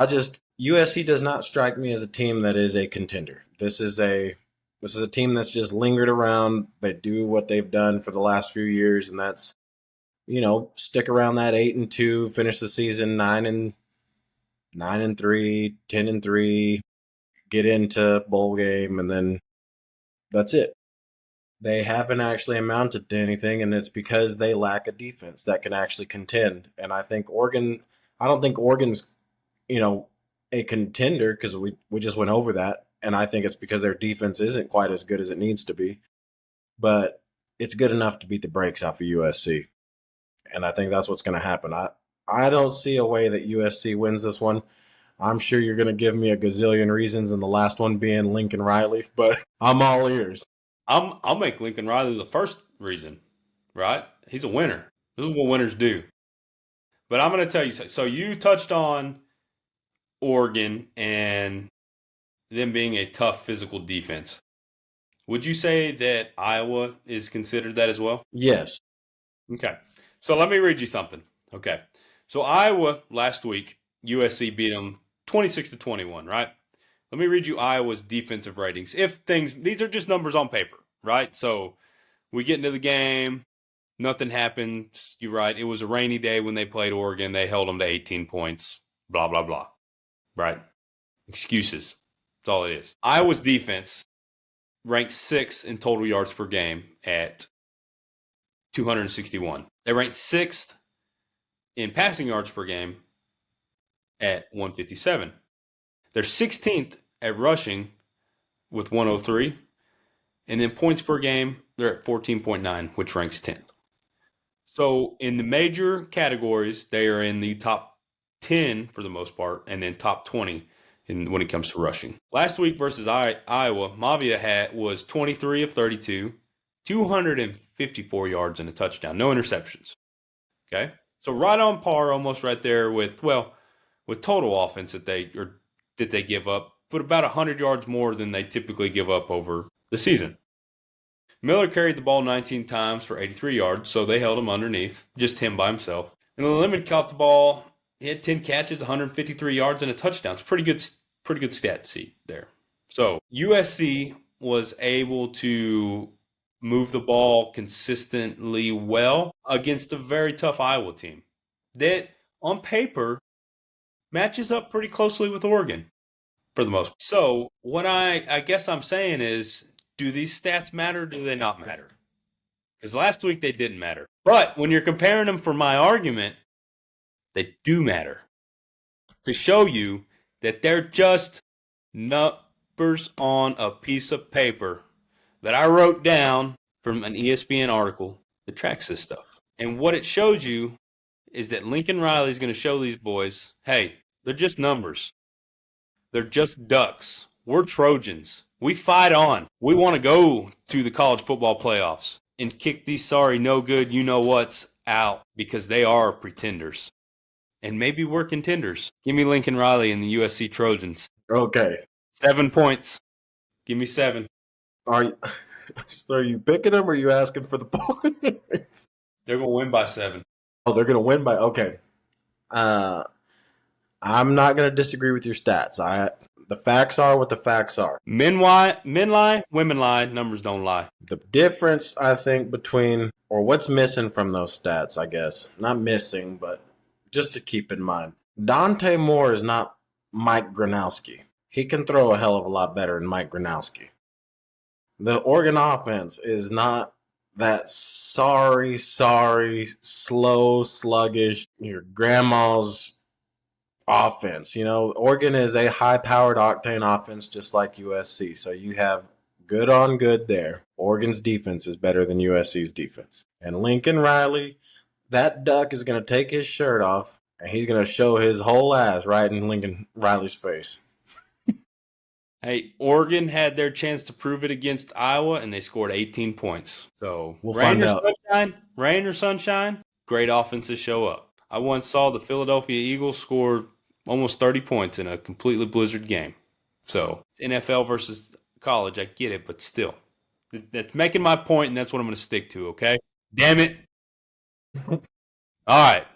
USC does not strike me as a team that is a contender. This is a team that's just lingered around. They do what they've done for the last few years, and that's stick around that 8-2, finish the season 9-3, 10-3, get into bowl game, and then that's it. They haven't actually amounted to anything, and it's because they lack a defense that can actually contend. And I don't think Oregon's, you know, a contender because we just went over that. And I think it's because their defense isn't quite as good as it needs to be. But it's good enough to beat the brakes off of USC. And I think that's what's going to happen. I don't see a way that USC wins this one. I'm sure you're going to give me a gazillion reasons, and the last one being Lincoln Riley, but I'm all ears. I'll make Lincoln Riley the first reason, right? He's a winner. This is what winners do. But I'm going to tell you, so you touched on Oregon and them being a tough physical defense. Would you say that Iowa is considered that as well? Yes. Okay. So let me read you something. Okay. So Iowa last week, USC beat them 26-21, right? Let me read you Iowa's defensive ratings. These are just numbers on paper, right? So we get into the game, nothing happened. You're right. It was a rainy day when they played Oregon. They held them to 18 points, blah, blah, blah, right? Excuses. That's all it is. Iowa's defense ranked 6th in total yards per game at 261. They ranked 6th in passing yards per game at 157. They're 16th at rushing with 103. And then points per game, they're at 14.9, which ranks 10th. So in the major categories, they are in the top 10 for the most part, and then top 20 when it comes to rushing. Last week versus Iowa, Mavia was 23 of 32, 254 yards and a touchdown, no interceptions. Okay? So right on par, almost right there with total offense that they give up, but about 100 yards more than they typically give up over the season. Miller carried the ball 19 times for 83 yards, so they held him underneath, just him by himself. And the Lemon caught the ball. He had 10 catches, 153 yards, and a touchdown. It's pretty good stat sheet there. So USC was able to move the ball consistently well against a very tough Iowa team that, on paper, matches up pretty closely with Oregon for the most part. So what I guess I'm saying is, do these stats matter or do they not matter? Because last week they didn't matter. But when you're comparing them for my argument, they do matter. To show you that they're just numbers on a piece of paper that I wrote down from an ESPN article that tracks this stuff. And what it shows you is that Lincoln Riley is going to show these boys, hey, they're just numbers. They're just ducks. We're Trojans. We fight on. We want to go to the college football playoffs and kick these sorry, no good, you-know-whats out because they are pretenders. And maybe we're contenders. Give me Lincoln Riley and the USC Trojans. Okay. 7 points. Give me 7. Are you picking them or are you asking for the points? They're going to win by 7. Oh, they're going to win by, okay. I'm not going to disagree with your stats. The facts are what the facts are. Men lie, women lie, numbers don't lie. The difference, I think, or what's missing from those stats, I guess. Not missing, but just to keep in mind. Dante Moore is not Mike Gronowski. He can throw a hell of a lot better than Mike Gronowski. The Oregon offense is not that sorry, slow, sluggish, your grandma's offense. Oregon is a high-powered octane offense just like USC. So you have good on good there. Oregon's defense is better than USC's defense. And Lincoln Riley, that duck is going to take his shirt off and he's going to show his whole ass right in Lincoln Riley's face. Hey, Oregon had their chance to prove it against Iowa, and they scored 18 points. So, we'll find out. Rain or sunshine, great offenses show up. I once saw the Philadelphia Eagles score almost 30 points in a completely blizzard game. So, NFL versus college, I get it, but still. That's making my point, and that's what I'm going to stick to, okay? Damn it. All right.